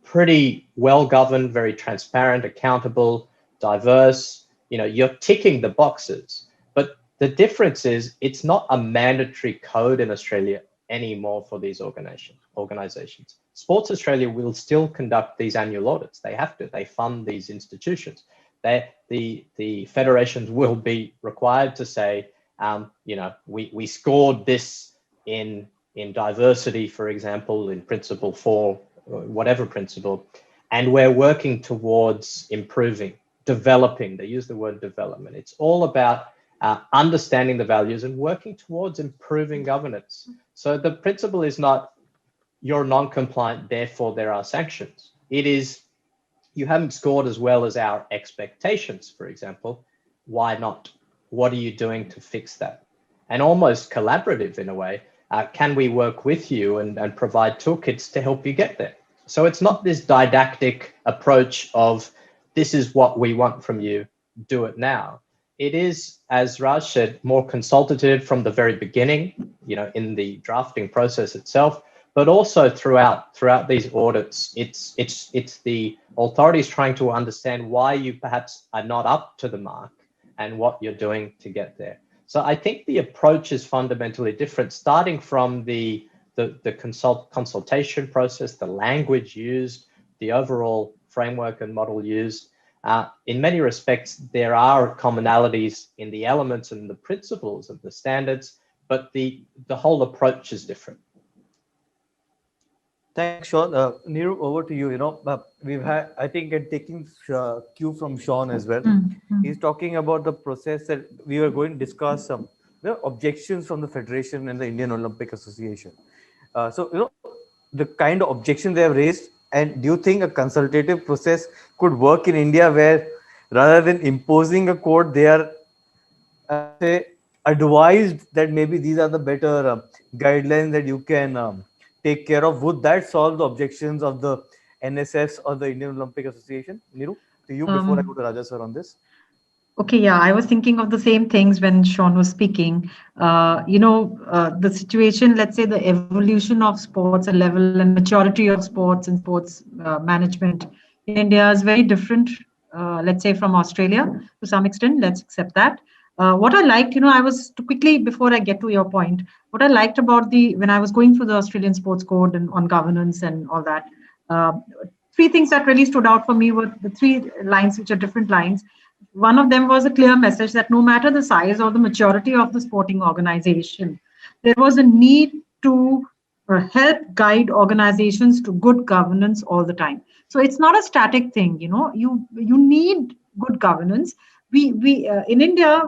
pretty well governed, very transparent, accountable, diverse, you're ticking the boxes. But the difference is it's not a mandatory code in Australia anymore for these organizations. Sports Australia will still conduct these annual audits. They have to. They fund these institutions. The federations will be required to say, we scored this in diversity, for example, in principle 4, whatever principle, and we're working towards improving, developing. They use the word development. It's all about understanding the values and working towards improving governance. So the principle is not you're non-compliant, therefore there are sanctions. It is you haven't scored as well as our expectations, for example. Why not? What are you doing to fix that? And almost collaborative in a way. Can we work with you and provide toolkits to help you get there? So it's not this didactic approach of this is what we want from you, do it now. It is, as Raj said, more consultative from the very beginning, in the drafting process itself, but also throughout these audits, it's the authorities trying to understand why you perhaps are not up to the mark and what you're doing to get there. So I think the approach is fundamentally different, starting from the consultation process, the language used, the overall framework and model used, In many respects, there are commonalities in the elements and the principles of the standards, but the whole approach is different. Thanks, Shaun. Neeru, over to you. We've had, I think, and taking cue from Shaun as well. He's talking about the process that we were going to discuss some objections from the Federation and the Indian Olympic Association. So, the kind of objection they have raised, and do you think a consultative process could work in India where rather than imposing a code, they are, say, advised that maybe these are the better guidelines that you can take care of? Would that solve the objections of the NSFs or the Indian Olympic Association? Neeru, to you before I go to Raja sir on this. Okay, yeah, I was thinking of the same things when Shaun was speaking. The situation, let's say the evolution of sports and level and maturity of sports and sports management in India is very different, let's say from Australia to some extent. Let's accept that. What I liked, I was to quickly, before I get to your point, what I liked about when I was going through the Australian sports code and on governance and all that, three things that really stood out for me were the three lines, which are different lines. One of them was a clear message that no matter the size or the maturity of the sporting organization, there was a need to help guide organizations to good governance all the time. So it's not a static thing, you need good governance. We in India,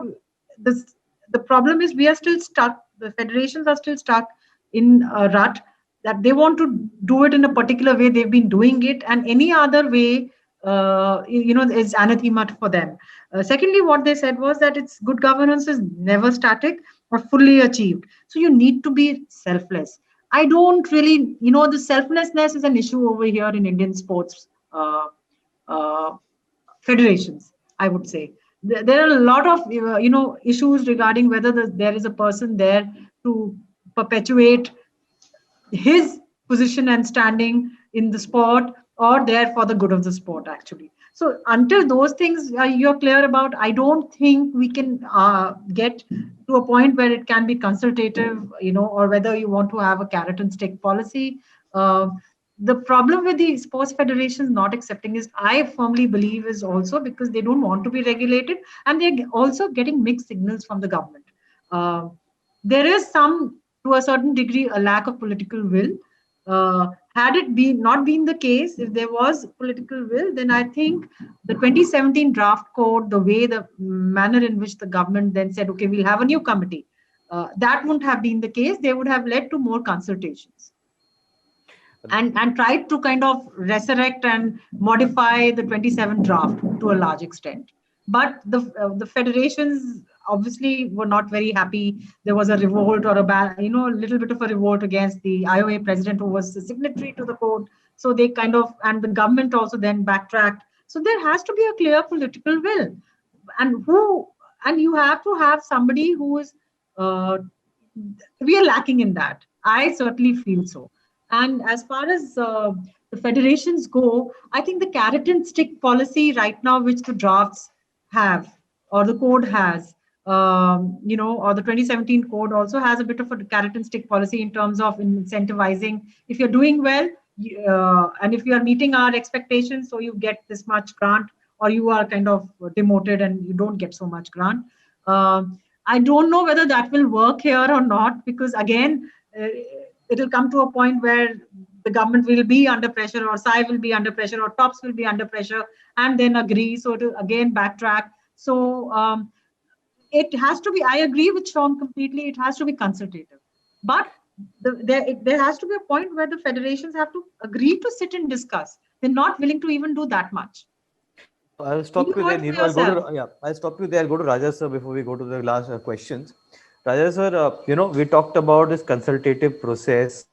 the problem is we are still stuck. The federations are still stuck in a rut that they want to do it in a particular way. They've been doing it, and any other way is anathema for them. Secondly, what they said was that it's good governance is never static or fully achieved. So you need to be selfless. I don't really, the selflessness is an issue over here in Indian sports federations, I would say. There are a lot of, issues regarding whether there is a person there to perpetuate his position and standing in the sport or there for the good of the sport, actually. So until those things you're clear about, I don't think we can get to a point where it can be consultative, or whether you want to have a carrot and stick policy. The problem with the sports federations not accepting is, I firmly believe, is also because they don't want to be regulated, and they're also getting mixed signals from the government. There is to a certain degree, a lack of political will. Had it not been the case, if there was political will, then I think the 2017 draft code, the manner in which the government then said, okay, we'll have a new committee, that wouldn't have been the case. They would have led to more consultations and tried to kind of resurrect and modify the 27 draft to a large extent. But the federations obviously were not very happy. There was a revolt or a little bit of a revolt against the IOA president, who was the signatory to the code. So they and the government also then backtracked. So there has to be a clear political will, and you have to have somebody who is. We are lacking in that. I certainly feel so. And as far as the federations go, I think the carrot and stick policy right now, which the drafts have, or the code has, or the 2017 code also has a bit of a carrot and stick policy in terms of incentivizing. If you're doing well, and if you are meeting our expectations, so you get this much grant, or you are kind of demoted and you don't get so much grant. I don't know whether that will work here or not, because again, it'll come to a point where the government will be under pressure, or SAI will be under pressure, or TOPS will be under pressure, and then agree. So to again backtrack. So it has to be, I agree with Shaun completely, it has to be consultative. But there has to be a point where the federations have to agree to sit and discuss. They're not willing to even do that much. I'll stop you there, Neeru. I'll stop you there. I'll go to Raja sir before we go to the last questions. Raja sir, we talked about this consultative process,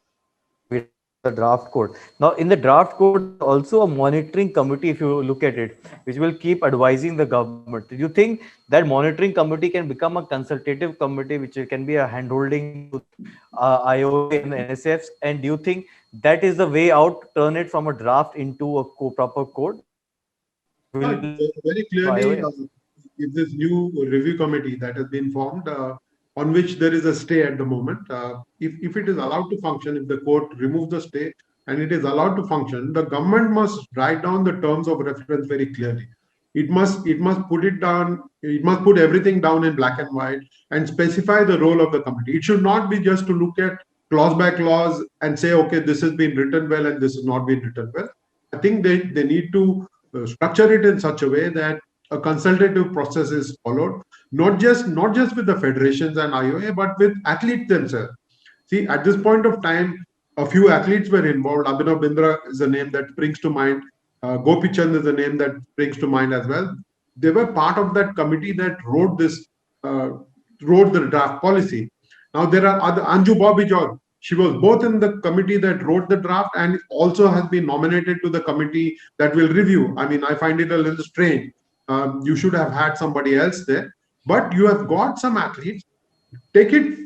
the draft code. Now, in the draft code, also a monitoring committee, if you look at it, which will keep advising the government. Do you think that monitoring committee can become a consultative committee, which can be a handholding to IOA and NSFs? And do you think that is the way out, turn it from a draft into a proper code? Very clearly, if this new review committee that has been formed, on which there is a stay at the moment, if it is allowed to function, if the court removes the stay and it is allowed to function, the government must write down the terms of reference very clearly. it must put it down. It must put everything down in black and white and specify the role of the committee. It should not be just to look at clause by clause and say, okay, this has been written well and this has not been written well. I think they need to structure it in such a way that a consultative process is followed, not just with the federations and IOA, but with athletes themselves. See, at this point of time, a few athletes were involved. Abhinav Bindra is a name that springs to mind. Gopi Chand is a name that springs to mind as well. They were part of that committee that uh, wrote the draft policy. Now there are other Anju Bobby George. She was both in the committee that wrote the draft and also has been nominated to the committee that will review. I mean, I find it a little strange. You should have had somebody else there, but you have got some athletes. Take it,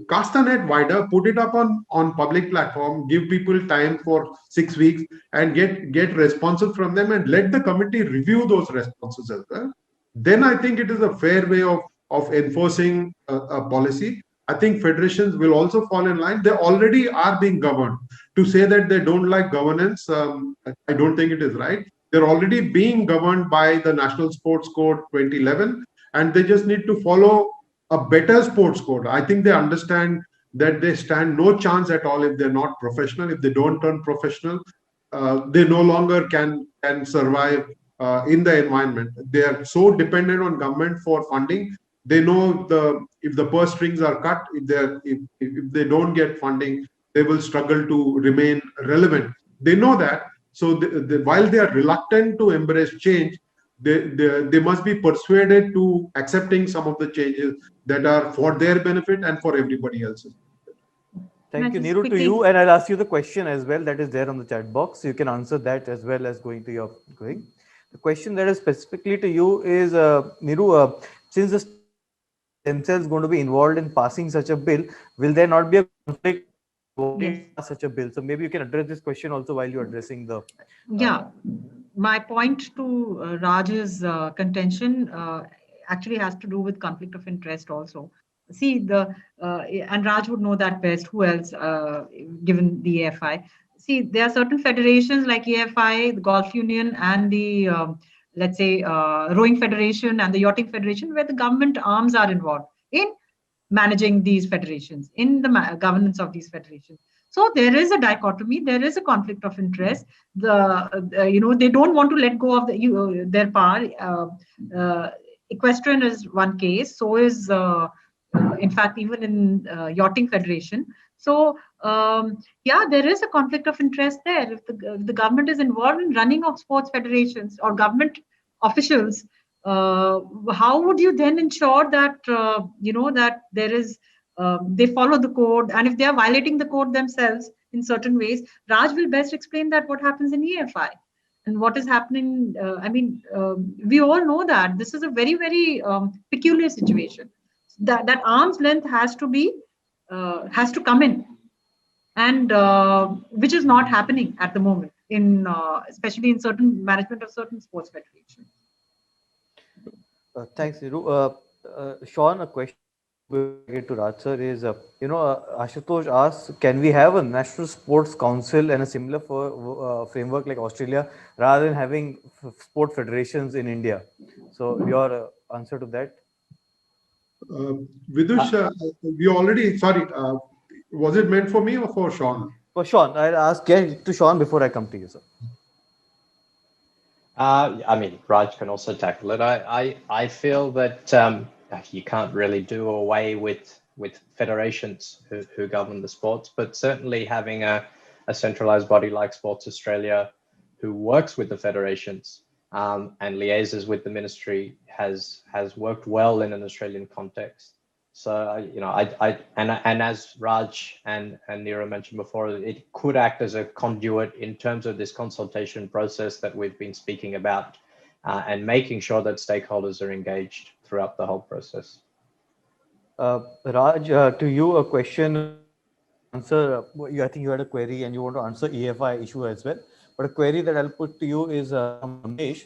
cast the net wider, put it up on public platform, give people time for 6 weeks and get responses from them and let the committee review those responses as well. Then I think it is a fair way of enforcing a policy. I think federations will also fall in line. They already are being governed. To say that they don't like governance, I don't think it is right. They're already being governed by the National Sports Code 2011, and they just need to follow a better sports code. I think they understand that they stand no chance at all if they're not professional. If they don't turn professional, they no longer can survive in the environment. They are so dependent on government for funding. They know if the purse strings are cut, if they don't get funding, they will struggle to remain relevant. They know that. So while they are reluctant to embrace change, they must be persuaded to accepting some of the changes that are for their benefit and for everybody else's. Thank you, Neeru, to you. And I'll ask you the question as well that is there on the chat box. So you can answer that as well as going to your going. The question that is specifically to you is, Neeru, since the themselves going to be involved in passing such a bill, will there not be a conflict Yes. such a bill? So maybe you can address this question also while you're addressing the. Yeah, my point to Raj's contention actually has to do with conflict of interest also. See, and Raj would know that best. Who else, given the AFI? See, there are certain federations like AFI, the Golf Union, and the let's say Rowing Federation and the Yachting Federation, where the government arms are involved in managing these federations, in the governance of these federations. So there is a dichotomy, there is a conflict of interest. They don't want to let go of their power. Equestrian is one case. So is, in fact, even in Yachting Federation. So there is a conflict of interest there. If the government is involved in running of sports federations or government officials, how would you then ensure that that there is they follow the code, and if they are violating the code themselves in certain ways? Raj will best explain that what happens in EFI and what is happening. We all know that this is a very, very peculiar situation. That arm's length has to come in, and which is not happening at the moment in especially in certain management of certain sports federations. Thanks, Neeru. Shaun, a question to Raj sir is, Ashutosh asks, can we have a national sports council and a similar framework like Australia rather than having sport federations in India? So your answer to that? Vidush, we already, sorry, was it meant for me or for Shaun? For Shaun, I'll ask to Shaun before I come to you, sir. I mean, Raj can also tackle it. I feel that you can't really do away with federations who govern the sports, but certainly having a centralized body like Sports Australia who works with the federations and liaises with the ministry has worked well in an Australian context. So and as Raj and Neeru mentioned before, it could act as a conduit in terms of this consultation process that we've been speaking about, and making sure that stakeholders are engaged throughout the whole process. Raj, to you a question. Answer. I think you had a query and you want to answer EFI issue as well. But a query that I'll put to you is from Ramesh.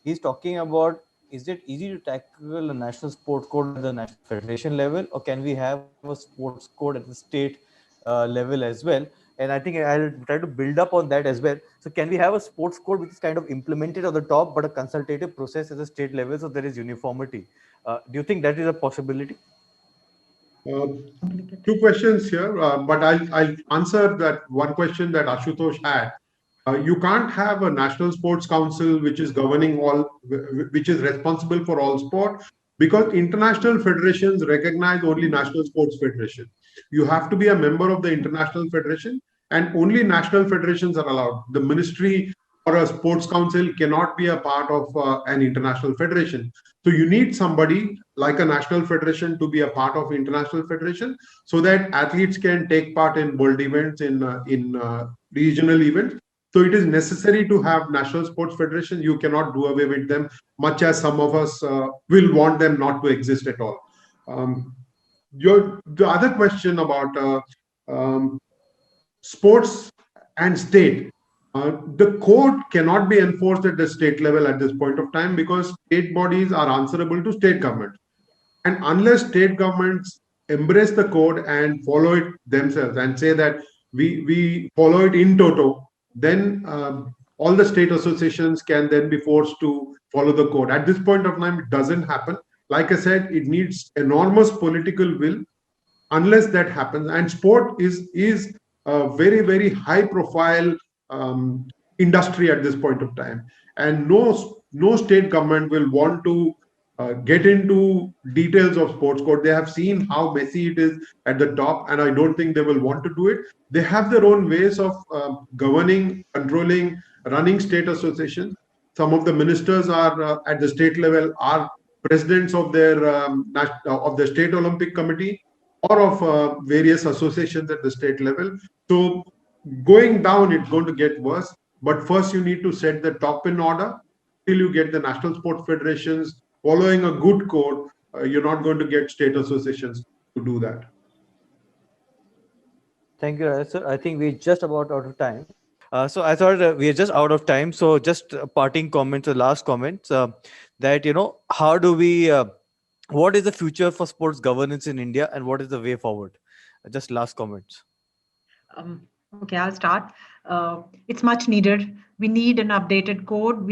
He's talking about, is it easy to tackle a national sports code at the national federation level, or can we have a sports code at the state level as well? And I think I'll try to build up on that as well. So can we have a sports code which is kind of implemented on the top, but a consultative process at the state level, so there is uniformity? Do you think that is a possibility? Uh, Two questions here, but I'll answer that one question that Ashutosh had. You can't have a national sports council which is governing all, which is responsible for all sport, because international federations recognize only national sports federation. You have to be a member of the international federation, and only national federations are allowed. The ministry or a sports council cannot be a part of an international federation. So you need somebody like a national federation to be a part of international federation, so that athletes can take part in world events, in regional events. So it is necessary to have national sports federation. You cannot do away with them, much as some of us will want them not to exist at all. The other question about um, sports and state. The code cannot be enforced at the state level at this point of time, because state bodies are answerable to state government. And unless state governments embrace the code and follow it themselves and say that we follow it in toto, then all the state associations can then be forced to follow the code. At this point of time, it doesn't happen. Like I said, it needs enormous political will. Unless that happens, and sport is a very, very high profile industry at this point of time, and no state government will want to get into details of sports code. They have seen how messy it is at the top, and I don't think they will want to do it. They have their own ways of governing, controlling, running state associations. Some of the ministers are at the state level are presidents of of the state Olympic Committee, or of various associations at the state level. So going down, it's going to get worse. But first, you need to set the top in order till you get the national sports federations following a good code. You're not going to get state associations to do that. Thank you, Raj, sir. I think we're just about out of time. So I thought we are just out of time. So just parting comments or last comments, that, how do we, what is the future for sports governance in India, and what is the way forward? Just last comments. Okay, I'll start. It's much needed. We need an updated code.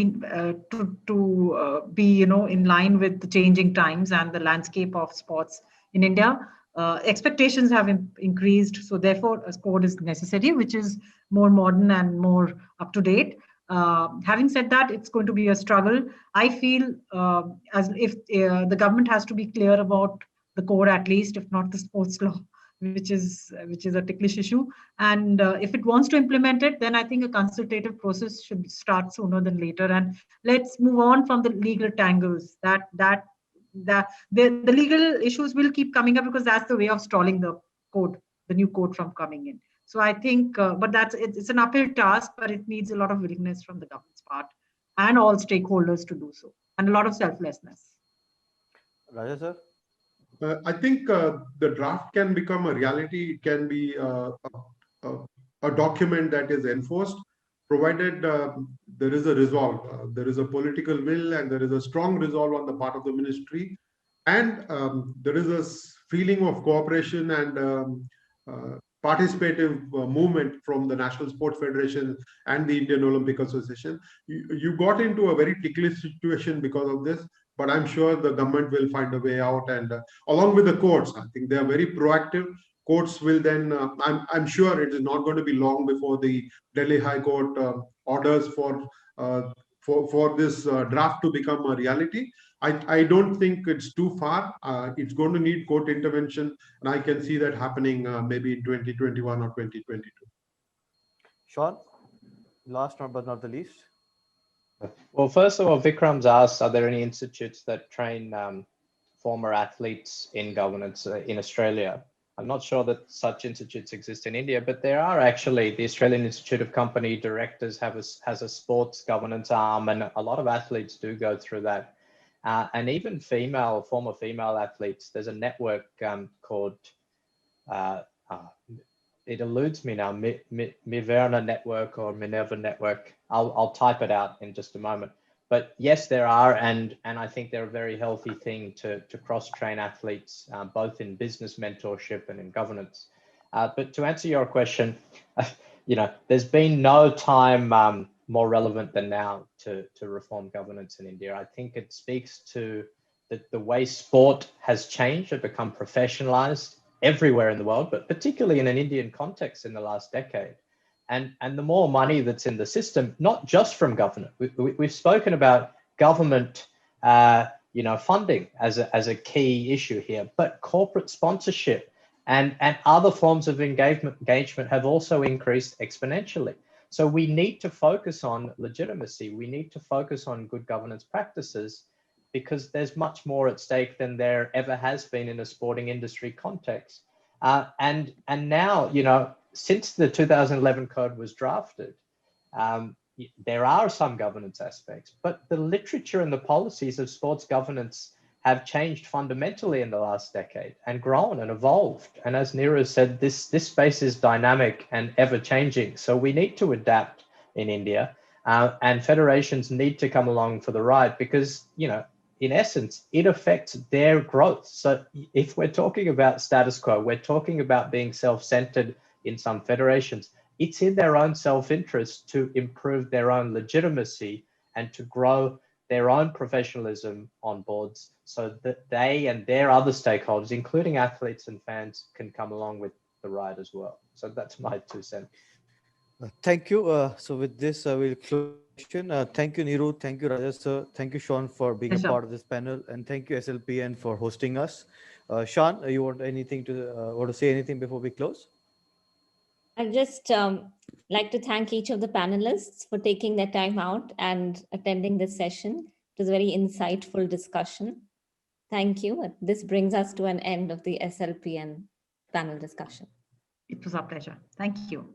To be in line with the changing times and the landscape of sports in India. Expectations have increased, so therefore a code is necessary, which is more modern and more up to date. Having said that, it's going to be a struggle. I feel as if the government has to be clear about the code, at least, if not the sports law, which is a ticklish issue. And if it wants to implement it, then I think a consultative process should start sooner than later. And let's move on from the legal tangles. The legal issues will keep coming up, because that's the way of stalling the new code from coming in. So I think, but it's an uphill task, but it needs a lot of willingness from the government's part and all stakeholders to do so, and a lot of selflessness. Raja, sir? I think the draft can become a reality. It can be a document that is enforced, provided there is a resolve. There is a political will, and there is a strong resolve on the part of the ministry. And there is a feeling of cooperation and participative movement from the National Sports Federation and the Indian Olympic Association. You got into a very ticklish situation because of this, but I'm sure the government will find a way out. And along with the courts, I think they are very proactive. Courts will then, I'm sure it is not going to be long before the Delhi High Court orders for this draft to become a reality. I don't think it's too far. It's going to need court intervention, and I can see that happening maybe in 2021 or 2022. Shaun, last but not the least. Well, first of all, Vikram's asked, are there any institutes that train former athletes in governance in Australia? I'm not sure that such institutes exist in India, but there are actually. The Australian Institute of Company Directors has a sports governance arm, and a lot of athletes do go through that. And even former female athletes, there's a network called, it eludes me now, Minerva Network or Minerva Network. I'll type it out in just a moment. But yes, there are, and I think they're a very healthy thing to cross-train athletes, both in business mentorship and in governance. But to answer your question, there's been no time more relevant than now to reform governance in India. I think it speaks to the way sport has changed and become professionalized everywhere in the world, but particularly in an Indian context in the last decade. And the more money that's in the system, not just from government. We've spoken about government funding as a key issue here, but corporate sponsorship and other forms of engagement have also increased exponentially. So we need to focus on legitimacy. We need to focus on good governance practices, because there's much more at stake than there ever has been in a sporting industry context. And now, since the 2011 code was drafted, there are some governance aspects, but the literature and the policies of sports governance have changed fundamentally in the last decade and grown and evolved. And as Neeru said, this space is dynamic and ever changing. So we need to adapt in India, and federations need to come along for the ride, because, in essence, it affects their growth. So if we're talking about status quo, we're talking about being self-centered in some federations. It's in their own self-interest to improve their own legitimacy and to grow their own professionalism on boards, so that they and their other stakeholders, including athletes and fans, can come along with the ride as well. So that's my 2 cents. Thank you. So with this, we'll close the session. Thank you, Neeru. Thank you, Raja sir. Thank you, Shaun, for being a part of this panel, and thank you, SLPN, for hosting us. Shaun, you want to say anything before we close? I'd just like to thank each of the panelists for taking their time out and attending this session. It was a very insightful discussion. Thank you. This brings us to an end of the SLPN panel discussion. It was our pleasure. Thank you.